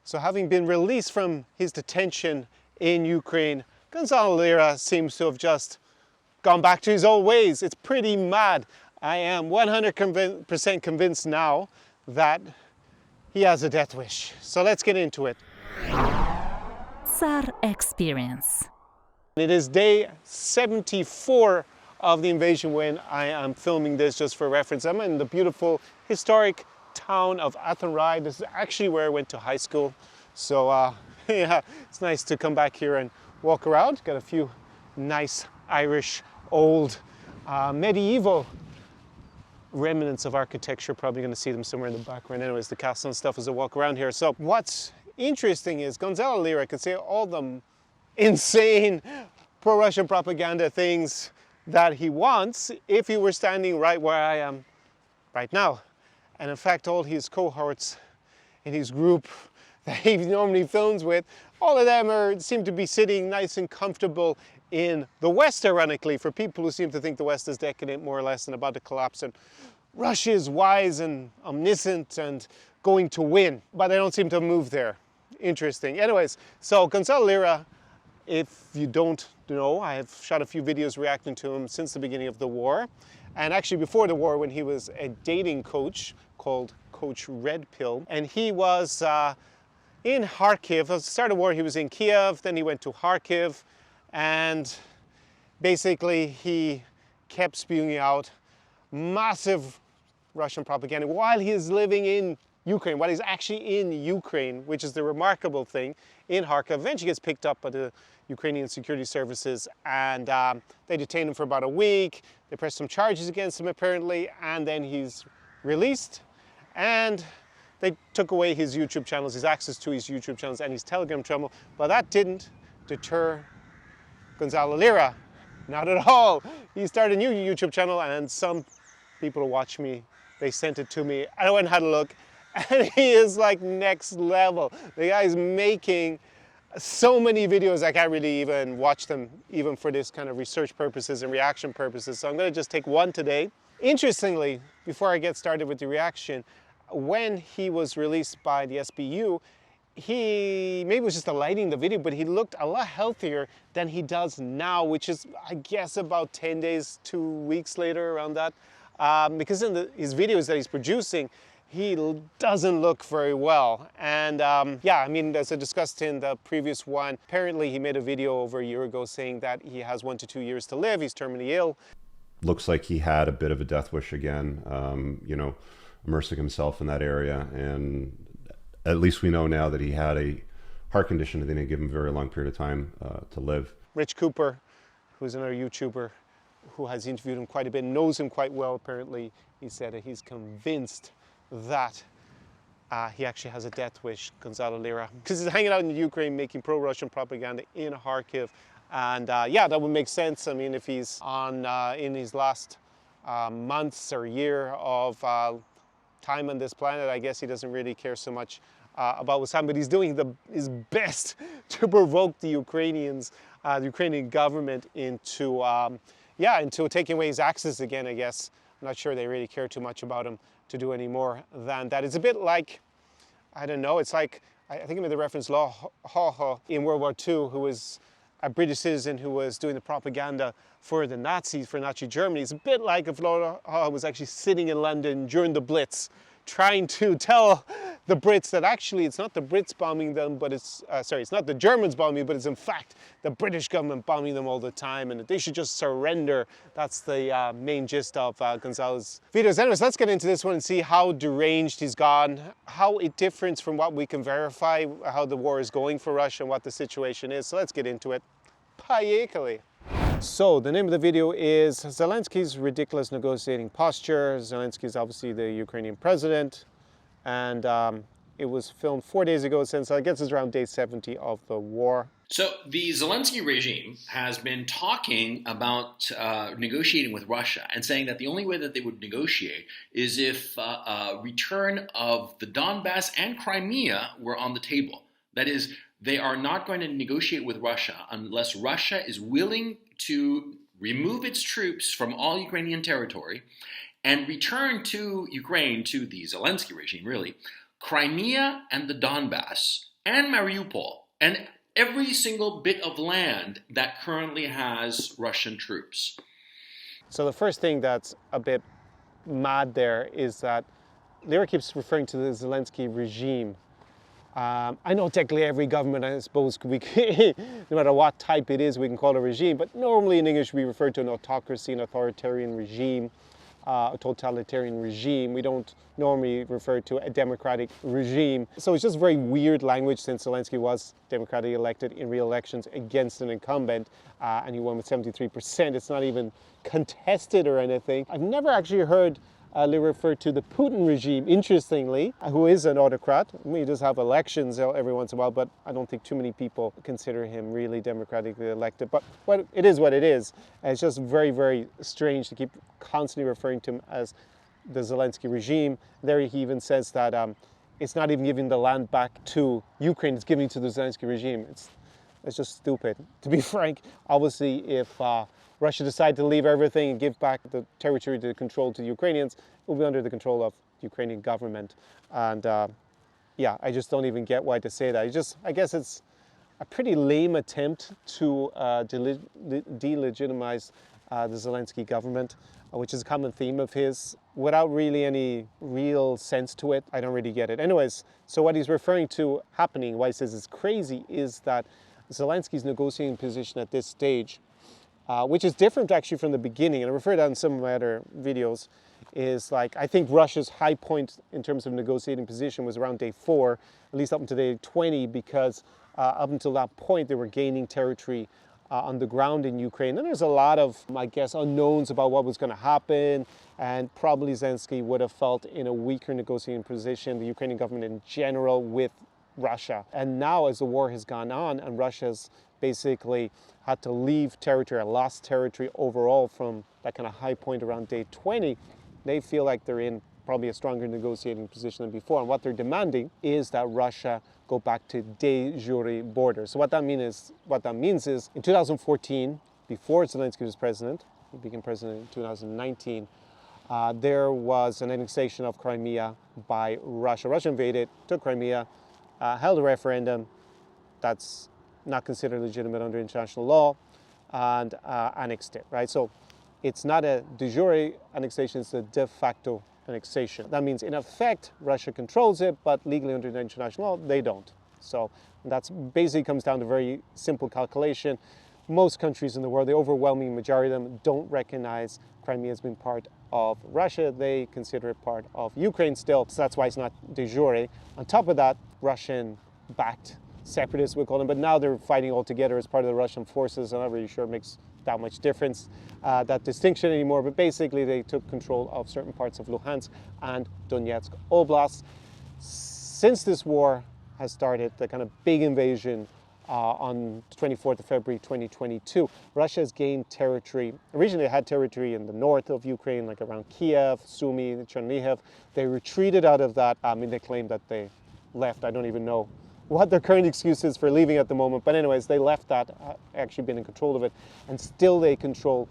So having been released from his detention in Ukraine, Gonzalo Lira seems to have just gone back to his old ways. It's pretty mad. I am 100% convinced now that he has a death wish. So let's get into it. Tsar Experience. It is day 74 of the invasion when I am filming this, just for reference. I'm in the beautiful historic town of Athenry. This is actually where I went to high school. So yeah, it's nice to come back here and walk around. Got a few nice Irish old medieval remnants of architecture. Probably going to see them somewhere in the background. Anyways, the castle and stuff as I walk around here. So what's interesting is Gonzalo Lira could say all the insane pro-Russian propaganda things that he wants if he were standing right where I am right now. And in fact, all his cohorts in his group that he normally films with, all of them seem to be sitting nice and comfortable in the West, ironically, for people who seem to think the West is decadent, more or less, and about to collapse. And Russia is wise and omniscient and going to win, but they don't seem to move there. Interesting. Anyways, so Gonzalo Lira, if you don't know, I have shot a few videos reacting to him since the beginning of the war. And actually before the war, when he was a dating coach called Coach Red Pill. And he was in Kharkiv. At the start of the war, he was in Kiev, then he went to Kharkiv. And basically he kept spewing out massive Russian propaganda while he is living in Ukraine, while he's actually in Ukraine, which is the remarkable thing, in Kharkiv. Eventually gets picked up by the Ukrainian security services, and they detain him for about a week. They press some charges against him apparently, and then he's released. And they took away his YouTube channels, his access to his YouTube channels and his Telegram channel, but that didn't deter Gonzalo Lira, not at all. He started a new YouTube channel, and some people who watch me, they sent it to me. I went and had a look, and he is like next level. The guy is making so many videos I can't really even watch them, even for this kind of research purposes and reaction purposes. So I'm going to just take one today. Interestingly, before I get started with the reaction, when he was released by the SBU, he maybe was just lighting the video, but he looked a lot healthier than he does now, which is, I guess, about 10 days, 2 weeks later, around that. Because in his videos that he's producing, he doesn't look very well. And yeah, I mean, as I discussed in the previous one, apparently he made a video over a year ago saying that he has 1 to 2 years to live. He's terminally ill. Looks like he had a bit of a death wish again, you know, immersing himself in that area. And at least we know now that he had a heart condition that didn't give him a very long period of time to live. Rich Cooper, who's another YouTuber who has interviewed him quite a bit, knows him quite well apparently. He said that he's convinced that he actually has a death wish, Gonzalo Lira, because he's hanging out in Ukraine making pro-Russian propaganda in Kharkiv. And yeah, that would make sense. I mean, if he's on in his last months or year of time on this planet, I guess he doesn't really care so much about what's happening, but he's doing his best to provoke the Ukrainians, the Ukrainian government into, yeah, into taking away his access again, I guess. I'm not sure they really care too much about him to do any more than that. It's a bit like, I don't know, it's like, I think I made the reference Law Haha in World War II, who was a British citizen who was doing the propaganda for the Nazis, for Nazi Germany. It's a bit like if Law Haha was actually sitting in London during the Blitz, trying to tell the Brits that actually it's not the Brits bombing them, but it's, sorry, it's not the Germans bombing, but it's in fact the British government bombing them all the time, and that they should just surrender. That's the main gist of Gonzalo's videos. Anyways, let's get into this one and see how deranged he's gone, how it differs from what we can verify, how the war is going for Russia and what the situation is. So let's get into it. Поехали! So the name of the video is Zelensky's Ridiculous Negotiating Posture. Zelensky is obviously the Ukrainian president, and it was filmed 4 days ago, since I guess it's around day 70 of the war. So the Zelensky regime has been talking about negotiating with Russia and saying that the only way that they would negotiate is if a return of the Donbass and Crimea were on the table. That is, they are not going to negotiate with Russia unless Russia is willing to remove its troops from all Ukrainian territory and return to Ukraine, to the Zelensky regime really, Crimea and the Donbass and Mariupol, and every single bit of land that currently has Russian troops. So the first thing that's a bit mad there is that Lira keeps referring to the Zelensky regime. I know technically every government, I suppose, no matter what type it is, we can call it a regime, but normally in English we refer to an autocracy, an authoritarian regime, a totalitarian regime. We don't normally refer to a democratic regime. So it's just very weird language since Zelensky was democratically elected in real elections against an incumbent, and he won with 73%. It's not even contested or anything. I've never actually heard Lira refer to the Putin regime, interestingly, who is an autocrat. He does have elections every once in a while, but I don't think too many people consider him really democratically elected. But it is what it is. And it's just very, very strange to keep constantly referring to him as the Zelensky regime. There he even says that it's not even giving the land back to Ukraine, it's giving it to the Zelensky regime. It's just stupid. To be frank, obviously if Russia decided to leave everything and give back the territory to control to the Ukrainians, it will be under the control of the Ukrainian government. And yeah, I just don't even get why to say that. I guess it's a pretty lame attempt to delegitimize the Zelensky government, which is a common theme of his, without really any real sense to it. I don't really get it. Anyways, so what he's referring to happening, why he says it's crazy, is that Zelensky's negotiating position at this stage, which is different actually from the beginning, and I referred to that in some of my other videos, is like, I think Russia's high point in terms of negotiating position was around day 4, at least up until day 20, because up until that point they were gaining territory on the ground in Ukraine. And there's a lot of, I guess, unknowns about what was going to happen, and probably Zelensky would have felt in a weaker negotiating position, the Ukrainian government in general, with Russia. And now as the war has gone on and Russia's basically had to leave territory, or lost territory overall from that kind of high point around day 20, they feel like they're in probably a stronger negotiating position than before. And what they're demanding is that Russia go back to de jure borders. So what that means is in 2014, before Zelensky was president, he became president in 2019, there was an annexation of Crimea by Russia. Russia invaded, took Crimea, held a referendum that's not considered legitimate under international law, and annexed it, right? So it's not a de jure annexation, it's a de facto annexation. That means in effect, Russia controls it, but legally under international law, they don't. So that's basically comes down to very simple calculation. Most countries in the world, the overwhelming majority of them, don't recognize Crimea as being part of Russia. They consider it part of Ukraine still, so that's why it's not de jure. On top of that, Russian-backed separatists, we call them, but now they're fighting all together as part of the Russian forces. I'm not really sure it makes that much difference, that distinction anymore, but basically they took control of certain parts of Luhansk and Donetsk Oblast. Since this war has started, the kind of big invasion on the 24th of February 2022, Russia has gained territory. Originally, they had territory in the north of Ukraine, like around Kiev, Sumy, Chernihiv. They retreated out of that. I mean, they claim that they left. I don't even know what their current excuse is for leaving at the moment. But anyways, they left that, actually been in control of it. And still they control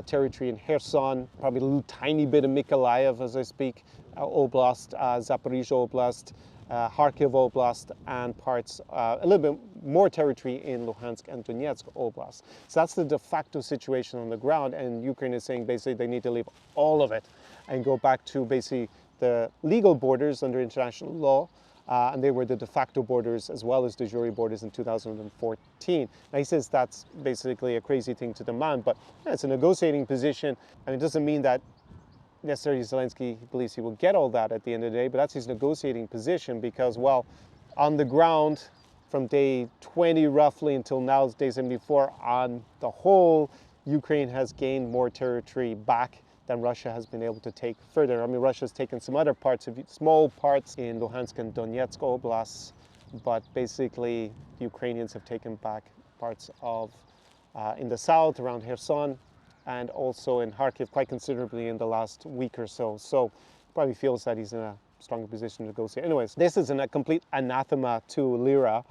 territory in Kherson, probably a little tiny bit of Mykolaiv as I speak, Oblast, Zaporizhzhia Oblast, Kharkiv Oblast, and parts, a little bit more territory in Luhansk and Donetsk Oblast. So that's the de facto situation on the ground, and Ukraine is saying basically they need to leave all of it and go back to basically the legal borders under international law, and they were the de facto borders as well as de jure borders in 2014. Now he says that's basically a crazy thing to demand, but yeah, it's a negotiating position, and it doesn't mean that necessarily Zelensky believes he will get all that at the end of the day, but that's his negotiating position because, well, on the ground from day 20 roughly until now, it's day 74, on the whole, Ukraine has gained more territory back than Russia has been able to take further. I mean, Russia's taken some other parts, small parts in Luhansk and Donetsk Oblasts, but basically the Ukrainians have taken back parts of in the south around Kherson, and also in Kharkiv quite considerably in the last week or so. So probably feels that he's in a stronger position to negotiate. Anyways, this is a complete anathema to Lira.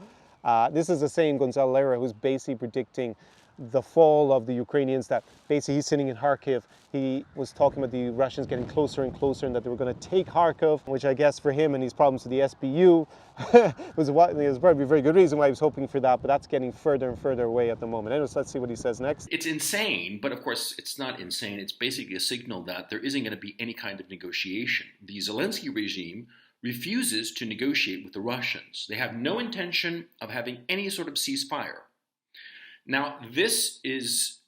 This is the same Gonzalo Lira who's basically predicting the fall of the Ukrainians, that basically he's sitting in Kharkiv. He was talking about the Russians getting closer and closer and that they were going to take Kharkov, which I guess for him and his problems with the SBU was probably a very good reason why he was hoping for that, but that's getting further and further away at the moment. Anyways, let's see what he says next. It's insane, but of course it's not insane. It's basically a signal that there isn't going to be any kind of negotiation. The Zelensky regime refuses to negotiate with the Russians. They have no intention of having any sort of ceasefire. Now, this is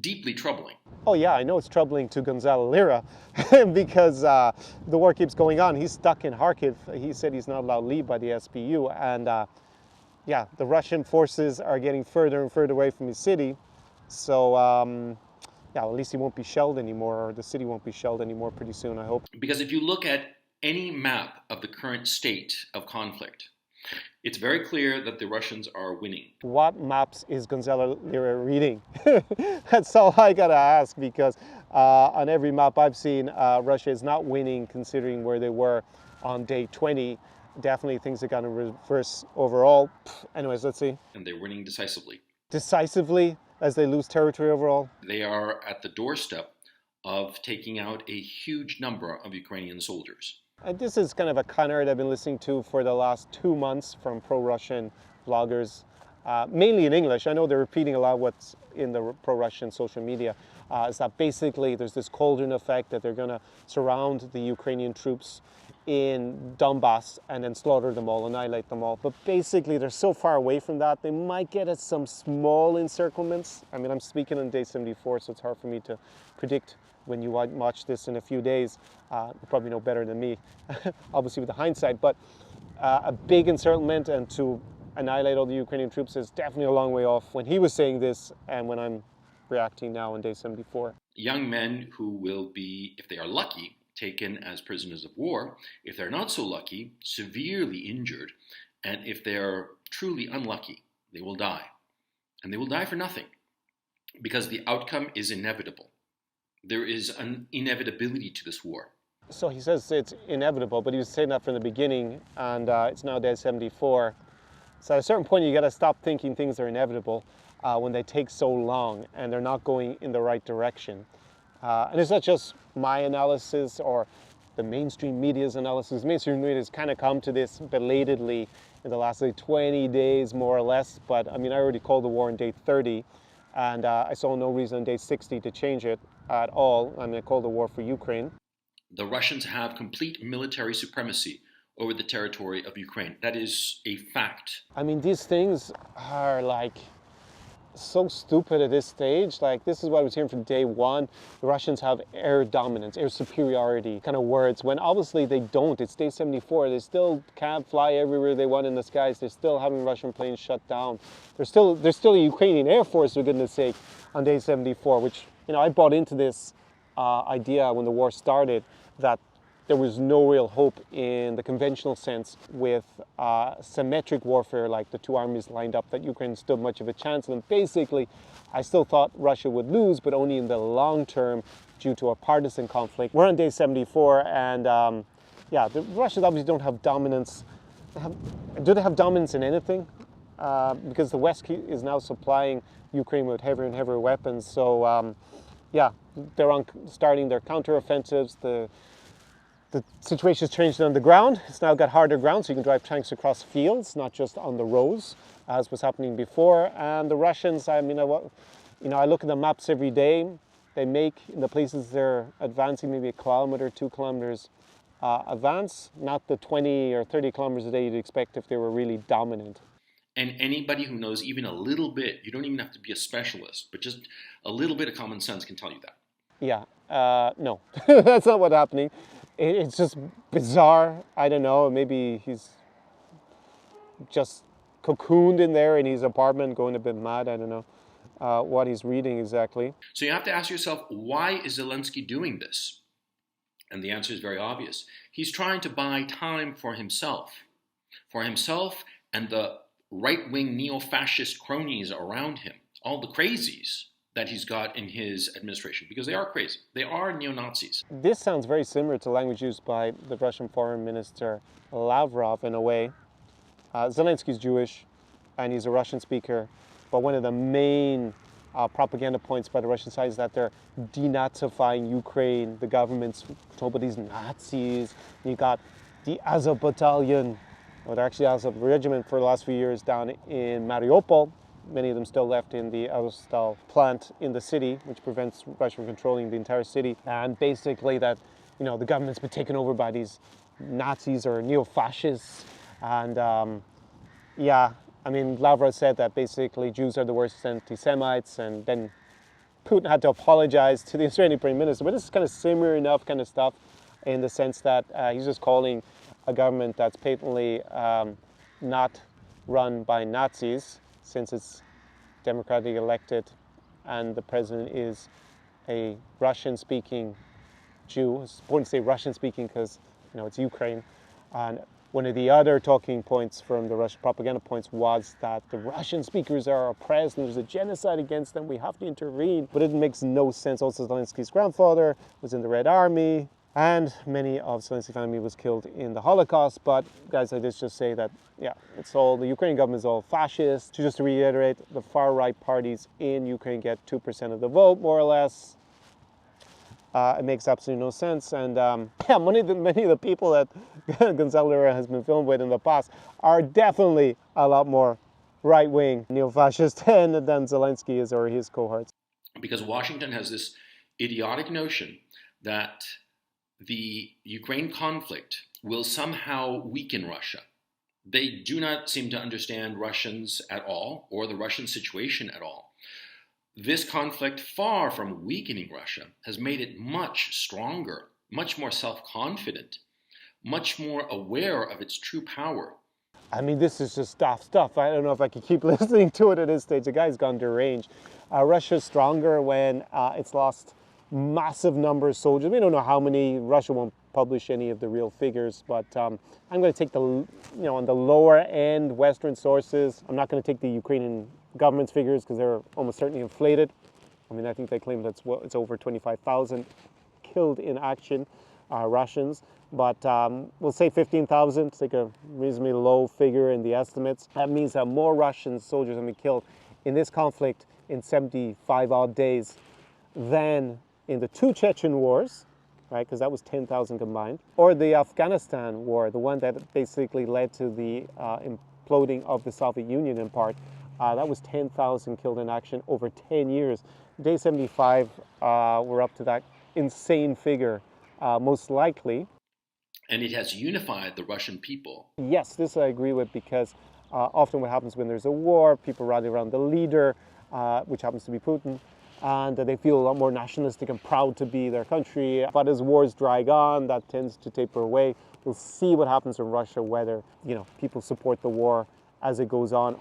deeply troubling. Oh yeah, I know it's troubling to Gonzalo Lira because the war keeps going on. He's stuck in Kharkiv. He said he's not allowed to leave by the SBU, and yeah, the Russian forces are getting further and further away from his city. So yeah, well, at least he won't be shelled anymore, or the city won't be shelled anymore pretty soon, I hope. Because if you look at any map of the current state of conflict, it's very clear that the Russians are winning. What maps is Gonzalo Lira reading? That's all I gotta ask, because on every map I've seen, Russia is not winning considering where they were on day 20. Definitely things are gonna reverse overall. Anyways, let's see. And they're winning decisively. Decisively, as they lose territory overall? They are at the doorstep of taking out a huge number of Ukrainian soldiers. This is kind of a canard I've been listening to for the last 2 months from pro-Russian bloggers, mainly in English. I know they're repeating a lot of what's in the pro-Russian social media. Is that basically there's this cauldron effect that they're going to surround the Ukrainian troops in Donbass and then slaughter them all, annihilate them all. But basically they're so far away from that, they might get at some small encirclements. I mean, I'm speaking on day 74, so it's hard for me to predict when you watch this in a few days. You probably know better than me, obviously with the hindsight, but a big encirclement and to annihilate all the Ukrainian troops is definitely a long way off when he was saying this and when I'm reacting now on day 74. Young men who will be, if they are lucky, taken as prisoners of war, if they're not so lucky, severely injured, and if they're truly unlucky, they will die. And they will die for nothing, because the outcome is inevitable. There is an inevitability to this war. So he says it's inevitable, but he was saying that from the beginning, and it's now day 74. So at a certain point, you got to stop thinking things are inevitable when they take so long and they're not going in the right direction. And it's not just my analysis or the mainstream media's analysis. Mainstream media has kind of come to this belatedly in the last 20 days, more or less. But I mean, I already called the war on day 30, and I saw no reason on day 60 to change it at all. I'm going to call the war for Ukraine. The Russians have complete military supremacy over the territory of Ukraine. That is a fact. I mean, these things are like so stupid at this stage. Like, this is what I was hearing from day one. The Russians have air dominance, air superiority kind of words, when obviously they don't. It's day 74. They still can't fly everywhere they want in the skies. They're still having Russian planes shut down. There's still a Ukrainian Air Force, for goodness sake, on day 74, which, you know, I bought into this idea when the war started that there was no real hope in the conventional sense with symmetric warfare, like the two armies lined up, that Ukraine stood much of a chance. And basically, I still thought Russia would lose, but only in the long term due to a partisan conflict. We're on day 74, and yeah, the Russians obviously don't have dominance. Do they have dominance in anything? Because the West is now supplying Ukraine with heavier and heavier weapons. So yeah, they're starting their counteroffensives. The situation's changed on the ground. It's now got harder ground, so you can drive tanks across fields, not just on the roads, as was happening before. And the Russians, I mean, I look at the maps every day. They make, in the places they're advancing, maybe a kilometer, 2 kilometers advance, not the 20 or 30 kilometers a day you'd expect if they were really dominant. And anybody who knows even a little bit, you don't even have to be a specialist, but just a little bit of common sense can tell you that. Yeah, no, that's not what's happening. It's just bizarre. I don't know, maybe he's just cocooned in there in his apartment, going a bit mad. I don't know what he's reading exactly. So you have to ask yourself, why is Zelensky doing this? And the answer is very obvious. He's trying to buy time for himself and the right-wing neo-fascist cronies around him, all the crazies that he's got in his administration, because they are crazy. They are neo-Nazis. This sounds very similar to language used by the Russian Foreign Minister Lavrov in a way. Zelensky's Jewish and he's a Russian speaker, but one of the main propaganda points by the Russian side is that they're denazifying Ukraine, the government's controlled by these Nazis. You got the Azov battalion, or they're actually Azov regiment for the last few years down in Mariupol. Many of them still left in the Azovstal plant in the city, which prevents Russia from controlling the entire city. And basically that, the government's been taken over by these Nazis or neo-fascists. And Lavrov said that basically Jews are the worst anti-Semites, and then Putin had to apologize to the Israeli Prime Minister. But this is kind of similar enough kind of stuff in the sense that he's just calling a government that's patently not run by Nazis, since it's democratically elected and the president is a Russian-speaking Jew. It's important to say Russian-speaking because, it's Ukraine. And one of the other talking points from the Russian propaganda points was that the Russian speakers are oppressed and there's a genocide against them, we have to intervene. But it makes no sense. Also, Zelensky's grandfather was in the Red Army, and many of Zelensky's family was killed in the Holocaust. But guys like this just say that, the Ukrainian government is all fascist. Just to reiterate, the far-right parties in Ukraine get 2% of the vote, more or less. It makes absolutely no sense. And many of the people that Gonzalo Lira has been filmed with in the past are definitely a lot more right-wing neo-fascist than Zelensky is or his cohorts. Because Washington has this idiotic notion that the Ukraine conflict will somehow weaken Russia. They do not seem to understand Russians at all, or the Russian situation at all. This conflict, far from weakening Russia, has made it much stronger, much more self-confident, much more aware of its true power. This is just stuff. I don't know if I can keep listening to it at this stage. The guy's gone deranged. Russia's stronger when it's lost massive numbers of soldiers. We don't know how many. Russia won't publish any of the real figures, but I'm going to take the, on the lower end Western sources. I'm not going to take the Ukrainian government's figures because they're almost certainly inflated. I think they claim that it's over 25,000 killed in action, Russians. But we'll say 15,000, take a reasonably low figure in the estimates. That means that more Russian soldiers have been killed in this conflict in 75 odd days than in the two Chechen wars, right? Because that was 10,000 combined, or the Afghanistan war, the one that basically led to the imploding of the Soviet Union in part. That was 10,000 killed in action over 10 years. Day 75, we're up to that insane figure, most likely. And it has unified the Russian people. Yes, this I agree with, because often what happens when there's a war, people rally around the leader, which happens to be Putin, and they feel a lot more nationalistic and proud to be their country. But as wars drag on, that tends to taper away. We'll see what happens in Russia, whether people support the war as it goes on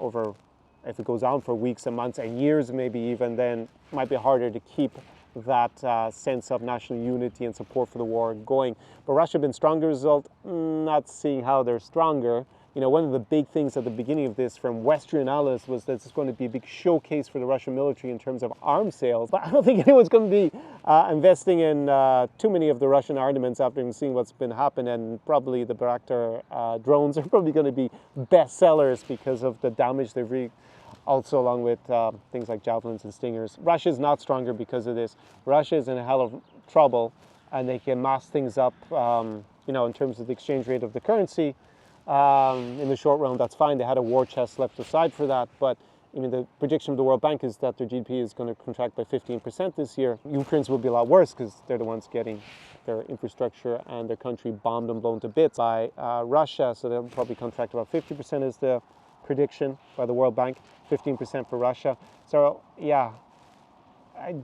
if it goes on for weeks and months and years, maybe even, then it might be harder to keep that sense of national unity and support for the war going. But Russia has been stronger as a result, not seeing how they're stronger. One of the big things at the beginning of this from Western analysts was that it's going to be a big showcase for the Russian military in terms of arms sales. But I don't think anyone's going to be investing in too many of the Russian armaments after seeing what's been happening. And probably the Bayraktar drones are probably going to be best sellers because of the damage they've wreaked. Also, along with things like javelins and stingers. Russia is not stronger because of this. Russia is in a hell of trouble, and they can mass things up, in terms of the exchange rate of the currency. In the short run, that's fine. They had a war chest left aside for that, but the prediction of the World Bank is that their GDP is going to contract by 15% this year. Ukraine's will be a lot worse because they're the ones getting their infrastructure and their country bombed and blown to bits by Russia, so they'll probably contract about 50% is the prediction by the World Bank, 15% for Russia. So yeah,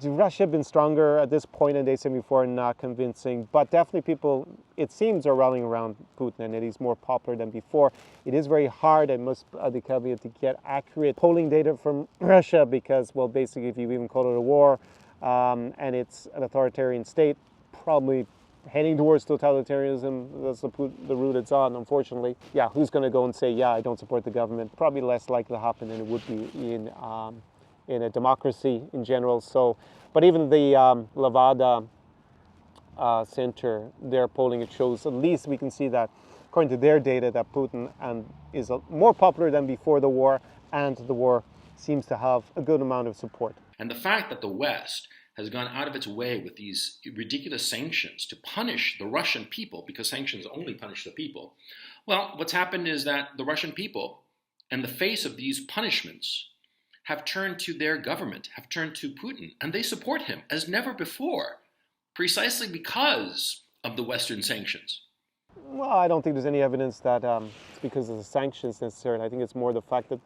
Russia have been stronger at this point in day 74, not convincing, but definitely people, it seems, are rallying around Putin and that he's more popular than before. It is very hard, I must add the caveat, to get accurate polling data from Russia because, well, basically if you even call it a war and it's an authoritarian state, probably heading towards totalitarianism, that's the route it's on, unfortunately. Yeah, who's going to go and say, yeah, I don't support the government? Probably less likely to happen than it would be in a democracy in general. So, but even the Levada Center, their polling, it shows, at least we can see that, according to their data, that Putin is more popular than before the war, and the war seems to have a good amount of support. And the fact that the West has gone out of its way with these ridiculous sanctions to punish the Russian people, because sanctions only punish the people, well, what's happened is that the Russian people, in the face of these punishments, have turned to their government, have turned to Putin, and they support him as never before, precisely because of the Western sanctions. Well, I don't think there's any evidence that it's because of the sanctions necessarily. I think it's more the fact that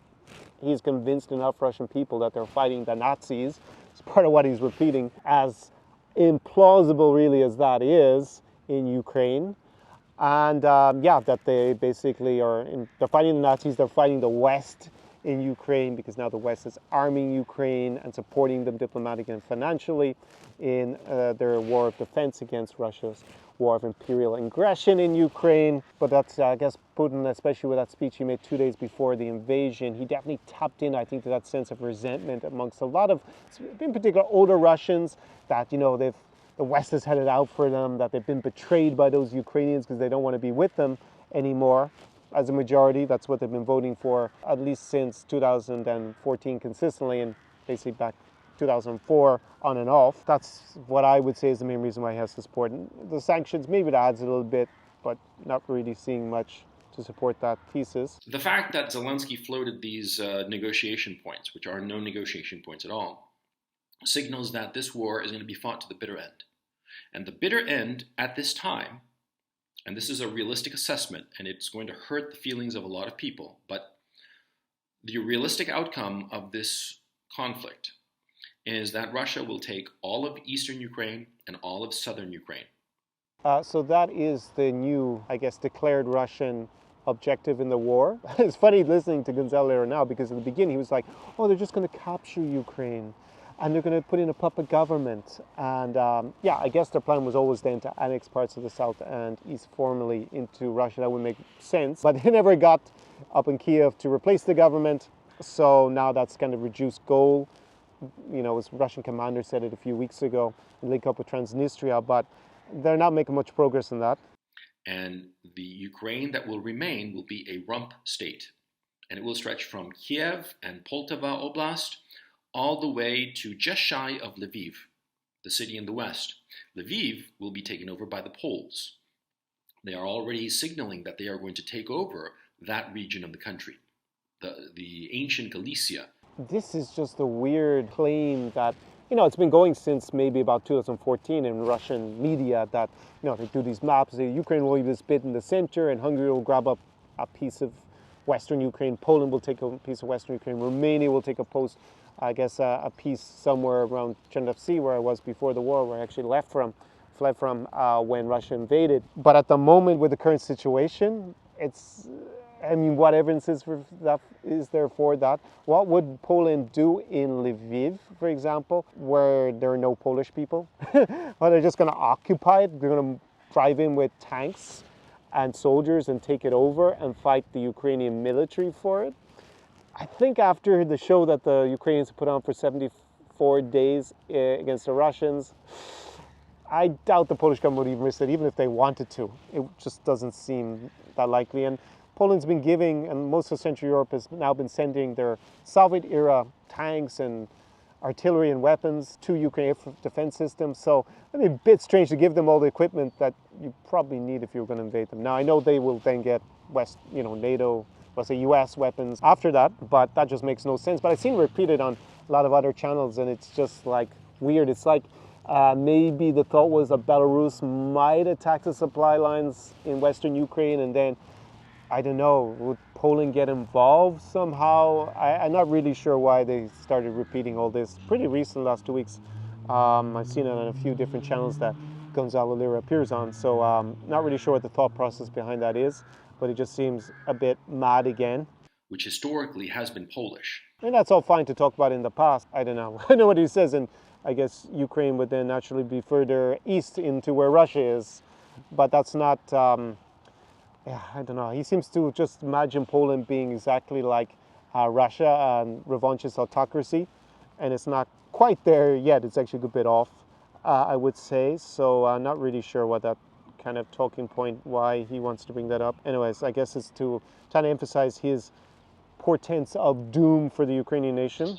he's convinced enough Russian people that they're fighting the Nazis. It's part of what he's repeating, as implausible really as that is in Ukraine. And that they basically they're fighting the Nazis, they're fighting the West in Ukraine, because now the West is arming Ukraine and supporting them diplomatically and financially in their war of defense against Russia's war of imperial aggression in Ukraine. But that's, I guess, Putin, especially with that speech he made 2 days before the invasion, he definitely tapped in, I think, to that sense of resentment amongst a lot of, in particular, older Russians, that, the West has had it out for them, that they've been betrayed by those Ukrainians because they don't want to be with them anymore. As a majority, that's what they've been voting for, at least since 2014 consistently, and basically back 2004 on and off. That's what I would say is the main reason why he has to support. And the sanctions, maybe it adds a little bit, but not really seeing much to support that thesis. The fact that Zelensky floated these negotiation points, which are no negotiation points at all, signals that this war is going to be fought to the bitter end. And the bitter end at this time, and this is a realistic assessment, and it's going to hurt the feelings of a lot of people, but the realistic outcome of this conflict is that Russia will take all of eastern Ukraine and all of southern Ukraine. So that is the new, I guess, declared Russian objective in the war. It's funny listening to Gonzalo Lira now, because at the beginning he was like, oh, they're just going to capture Ukraine and they're going to put in a puppet government. And I guess their plan was always then to annex parts of the south and east formally into Russia. That would make sense. But they never got up in Kiev to replace the government. So now that's kind of reduced goal. As Russian commander said it a few weeks ago, and link up with Transnistria, but they're not making much progress in that. And the Ukraine that will remain will be a rump state. And it will stretch from Kiev and Poltava Oblast all the way to just shy of Lviv, the city in the west. Lviv will be taken over by the Poles. They are already signaling that they are going to take over that region of the country, the ancient Galicia. This is just a weird claim that, it's been going since maybe about 2014 in Russian media, that, they do these maps, Ukraine will leave this bit in the center and Hungary will grab up a piece of Western Ukraine, Poland will take a piece of Western Ukraine, Romania will take a piece somewhere around Chernovtsi, where I was before the war, where I actually fled from when Russia invaded. But at the moment, with the current situation, what evidence is there for that? What would Poland do in Lviv, for example, where there are no Polish people? Well, they're just going to occupy it. They're going to drive in with tanks and soldiers and take it over and fight the Ukrainian military for it. I think after the show that the Ukrainians put on for 74 days against the Russians, I doubt the Polish government would even risk it, even if they wanted to. It just doesn't seem that likely. And Poland's been giving, and most of Central Europe has now been sending their Soviet-era tanks and artillery and weapons to Ukraine for defense systems. So it'd be a bit strange to give them all the equipment that you probably need if you're going to invade them. Now, I know they will then get NATO, US weapons after that, but that just makes no sense. But I've seen it repeated on a lot of other channels, and it's just like weird. It's like maybe the thought was that Belarus might attack the supply lines in Western Ukraine, and then, I don't know, would Poland get involved somehow? I'm not really sure why they started repeating all this. Pretty recent, last 2 weeks. I've seen it on a few different channels that Gonzalo Lira appears on, so not really sure what the thought process behind that is, but it just seems a bit mad again. Which historically has been Polish. And that's all fine to talk about in the past. I don't know. I know what he says, and I guess Ukraine would then naturally be further east into where Russia is, but that's not, I don't know. He seems to just imagine Poland being exactly like Russia and revanchist autocracy, and it's not quite there yet. It's actually a good bit off, I would say. So I'm not really sure what that kind of talking point, why he wants to bring that up. Anyways, I guess it's to try to emphasize his portents of doom for the Ukrainian nation.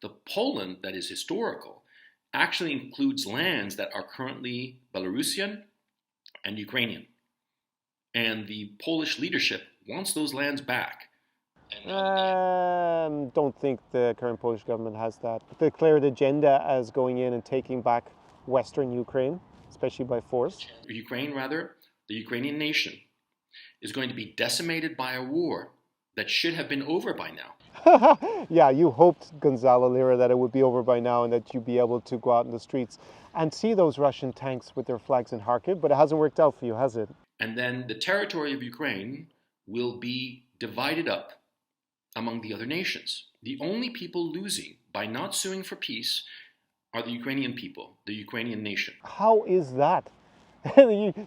The Poland that is historical actually includes lands that are currently Belarusian and Ukrainian. And the Polish leadership wants those lands back. Don't think the current Polish government has that declared agenda as going in and taking back Western Ukraine, especially by force. Ukraine, rather, the Ukrainian nation, is going to be decimated by a war that should have been over by now. Yeah, you hoped, Gonzalo Lira, that it would be over by now and that you'd be able to go out in the streets and see those Russian tanks with their flags in Kharkiv, but it hasn't worked out for you, has it? And then the territory of Ukraine will be divided up among the other nations. The only people losing by not suing for peace are the Ukrainian people, the Ukrainian nation. How is that?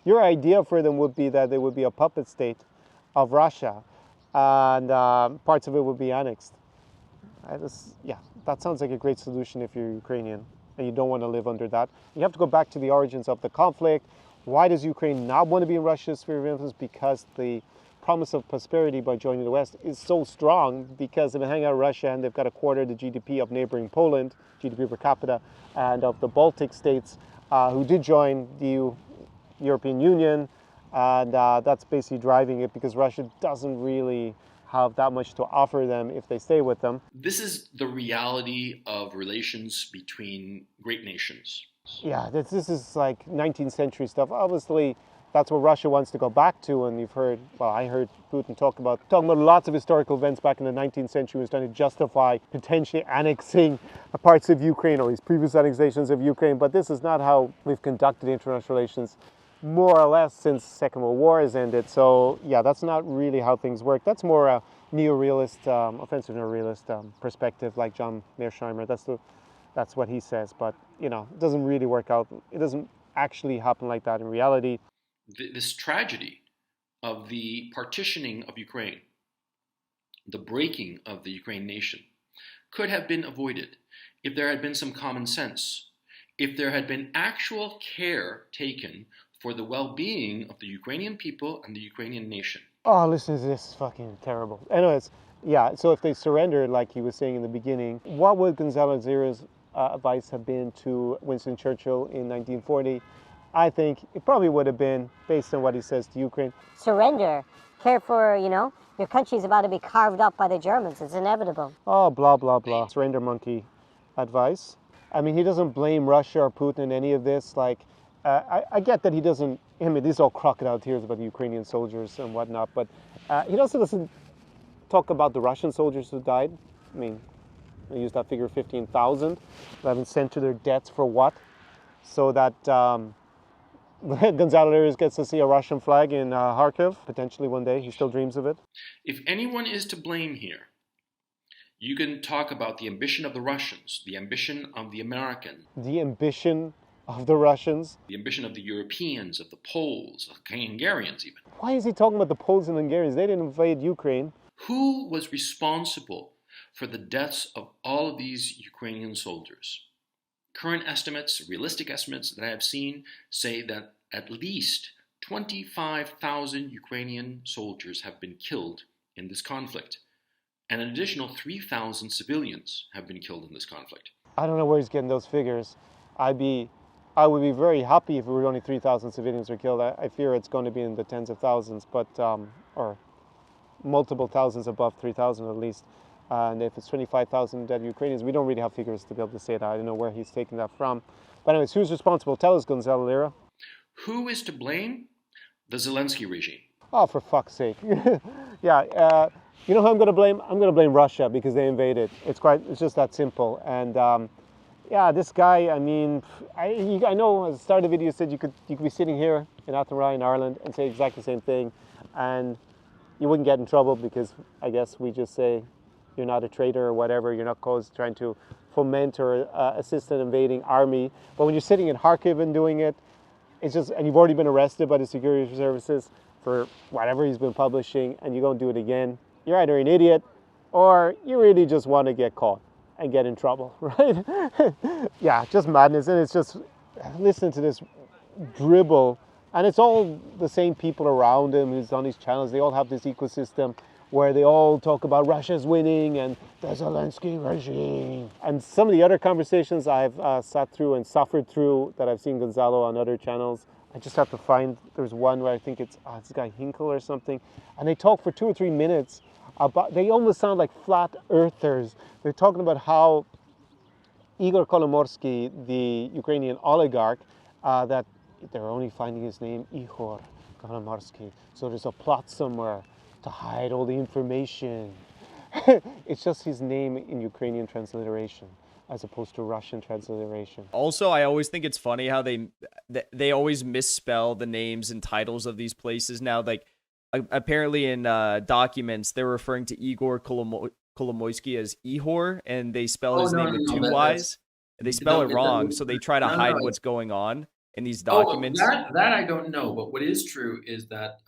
Your idea for them would be that they would be a puppet state of Russia and parts of it would be annexed. That sounds like a great solution if you're Ukrainian and you don't want to live under that. You have to go back to the origins of the conflict. Why does Ukraine not want to be in Russia's sphere of influence? Because the promise of prosperity by joining the West is so strong because they've been hanging out in Russia and they've got a quarter of the GDP of neighboring Poland, GDP per capita, and of the Baltic states who did join the European Union. And that's basically driving it because Russia doesn't really have that much to offer them if they stay with them. This is the reality of relations between great nations. Yeah, this is like 19th century stuff. Obviously, that's what Russia wants to go back to, and I heard Putin talking about lots of historical events back in the 19th century. He was trying to justify potentially annexing parts of Ukraine or his previous annexations of Ukraine, but this is not how we've conducted international relations more or less since the Second World War has ended. So yeah, that's not really how things work. That's more a neo-realist, offensive neo-realist perspective, like John Mearsheimer. That's what he says, but it doesn't really work out. It doesn't actually happen like that in reality. This tragedy of the partitioning of Ukraine, the breaking of the Ukraine nation, could have been avoided if there had been some common sense, if there had been actual care taken for the well-being of the Ukrainian people and the Ukrainian nation. Oh, listen to this, fucking terrible. Anyways, yeah, so if they surrendered, like he was saying in the beginning, what would Gonzalo Lira's advice have been to Winston Churchill in 1940? I think it probably would have been, based on what he says to Ukraine, surrender. Care for, your country's about to be carved up by the Germans. It's inevitable. Oh, blah, blah, blah. Surrender monkey advice. I mean, he doesn't blame Russia or Putin in any of this. I get that he doesn't, these are all crocodile tears about the Ukrainian soldiers and whatnot, but he also doesn't talk about the Russian soldiers who died. I mean, I use that figure 15,000 that have been sent to their deaths for what? So that Gonzalo Lira gets to see a Russian flag in Kharkiv, potentially one day. He still dreams of it. If anyone is to blame here, you can talk about the ambition of the Russians, the ambition of the Americans, the ambition of the Russians, the ambition of the Europeans, of the Poles, of the Hungarians even. Why is he talking about the Poles and Hungarians? They didn't invade Ukraine. Who was responsible for the deaths of all of these Ukrainian soldiers? Current estimates, realistic estimates that I have seen, say that at least 25,000 Ukrainian soldiers have been killed in this conflict, and an additional 3,000 civilians have been killed in this conflict. I don't know where he's getting those figures. I would be very happy if it were only 3,000 civilians were killed. I fear it's going to be in the tens of thousands, but or multiple thousands above 3,000 at least. And if it's 25,000 dead Ukrainians, we don't really have figures to be able to say that. I don't know where he's taking that from. But anyways, who's responsible? Tell us, Gonzalo Lira. Who is to blame? The Zelensky regime. Oh, for fuck's sake. Yeah, you know who I'm going to blame? I'm going to blame Russia because they invaded. It's just that simple. And yeah, this guy, I mean, I know at the start of the video you said you could be sitting here in Athenry in Ireland and say exactly the same thing. And you wouldn't get in trouble because I guess we just say, you're not a traitor or whatever, you're not trying to foment or assist an invading army. But when you're sitting in Kharkiv and doing it, it's just, and you've already been arrested by the security services for whatever he's been publishing, and you go and do it again, you're either an idiot or you really just want to get caught and get in trouble, right? Yeah, just madness. And it's just, listen to this dribble. And it's all the same people around him who's on these channels. They all have this ecosystem where they all talk about Russia's winning and the Zelensky regime. And some of the other conversations I've sat through and suffered through that I've seen Gonzalo on other channels, I just have to find, there's one where I think it's this guy Hinkle or something, and they talk for 2 or 3 minutes about, they almost sound like flat earthers. They're talking about how Igor Kolomorsky, the Ukrainian oligarch, that they're only finding his name Ihor Kolomorsky. So there's a plot somewhere to hide all the information. It's just his name in Ukrainian transliteration as opposed to Russian transliteration. Also, I always think it's funny how they always misspell the names and titles of these places now. Like, apparently in documents, they're referring to Igor Kolomoisky as Ihor, and they spell his name with 2 Y's. And they spell it wrong, so they try to hide what's going on in these documents. That I don't know, but what is true is that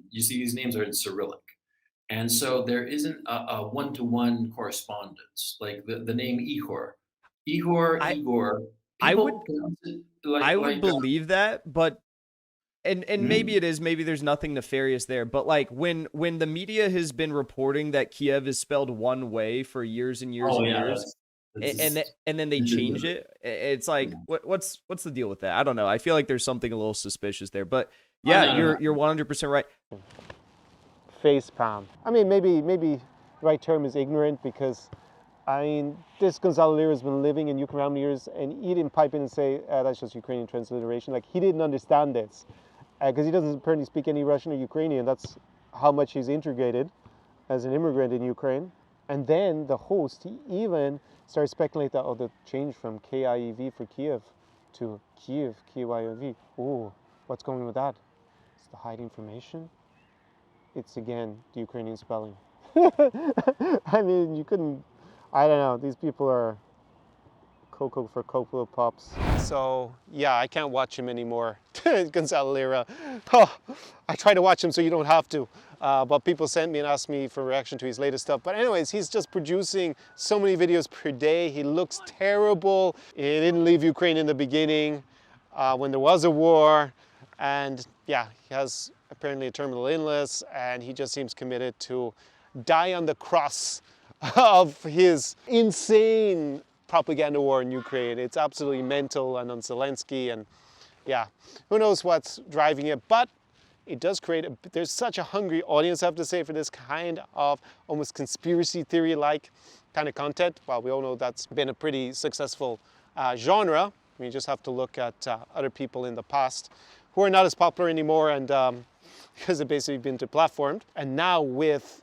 you see these names are in Cyrillic. And so there isn't a one-to-one correspondence. Like the name Igor. Igor. I would pronounce it I would believe that, but and maybe it is, maybe there's nothing nefarious there, but like when the media has been reporting that Kiev is spelled one way for years and years years, and then they change it, it's like what's the deal with that? I don't know. I feel like there's something a little suspicious there, but yeah, you're 100% right. Face palm. I mean, maybe the right term is ignorant, because I mean, this Gonzalo Lira has been living in Ukraine for how many years, and he didn't pipe in and say, that's just Ukrainian transliteration. Like, he didn't understand this, because he doesn't apparently speak any Russian or Ukrainian. That's how much he's integrated as an immigrant in Ukraine. And then the host, he even started speculating that, the change from KIEV for Kiev to Kiev, KYOV. Oh, what's going on with that? It's the hide information. It's, again, the Ukrainian spelling. I mean, you couldn't, I don't know, these people are Cocoa for Cocoa Pops. So, yeah, I can't watch him anymore. Gonzalo Lira. Oh, I try to watch him so you don't have to. But people sent me and asked me for reaction to his latest stuff. But anyways, he's just producing so many videos per day. He looks terrible. He didn't leave Ukraine in the beginning when there was a war. And yeah, he has apparently a terminal illness, and he just seems committed to die on the cross of his insane propaganda war in Ukraine. It's absolutely mental, and on Zelensky, and yeah, who knows what's driving it, but it does create, there's such a hungry audience, I have to say, for this kind of almost conspiracy theory-like kind of content. Well, we all know that's been a pretty successful genre. We just have to look at other people in the past who are not as popular anymore, and because they've basically been deplatformed. And now with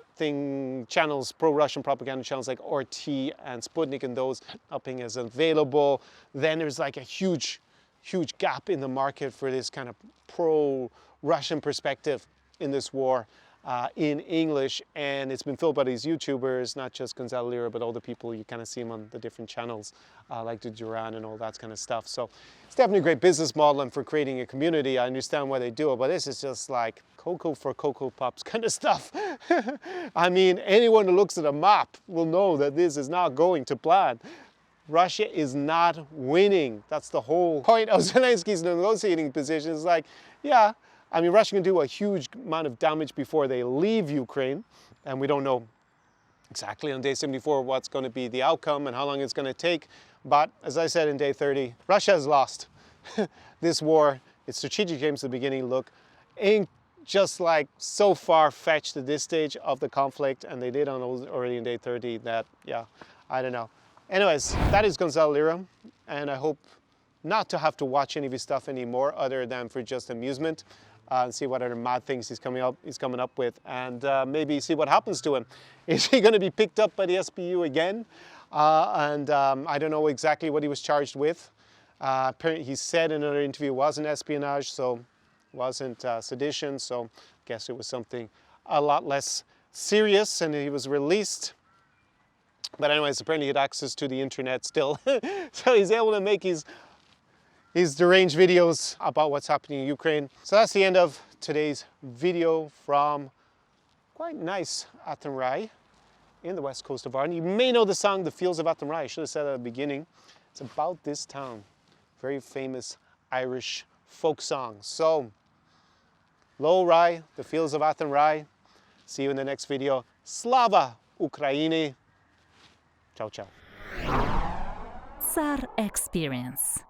channels, pro-Russian propaganda channels like RT and Sputnik and those upping as available, then there's like a huge gap in the market for this kind of pro-Russian perspective in this war in English. And it's been filled by these YouTubers, not just Gonzalo Lira, but all the people you kind of see him on the different channels, like the Duran and all that kind of stuff. So it's definitely a great business model, and for creating a community, I understand why they do it, but this is just like Cocoa for Cocoa Pops kind of stuff. I mean, anyone who looks at a map will know that this is not going to plan. Russia is not winning. That's the whole point of Zelensky's negotiating position. It's like, yeah, I mean, Russia can do a huge amount of damage before they leave Ukraine, and we don't know exactly on day 74 what's going to be the outcome and how long it's going to take. But as I said in day 30, Russia has lost this war. Its strategic aims at the beginning look ain't just like so far-fetched at this stage of the conflict, and they did on already in day 30 that, yeah, I don't know. Anyways, that is Gonzalo Lira, and I hope not to have to watch any of his stuff anymore other than for just amusement. And see what other mad things he's coming up with, and maybe see what happens to him. Is he going to be picked up by the SBU again? I don't know exactly what he was charged with. Apparently he said in another interview it wasn't espionage, so it wasn't sedition, so I guess it was something a lot less serious, and he was released. But anyways, apparently he had access to the internet still, so he's able to make his deranged videos about what's happening in Ukraine. So that's the end of today's video from quite nice Athenry in the west coast of Ireland. You may know the song The Fields of Athenry. I should have said that at the beginning. It's about this town. Very famous Irish folk song. So, Lo Rye, The Fields of Athenry. See you in the next video. Slava Ukraini. Ciao, ciao. SAR Experience.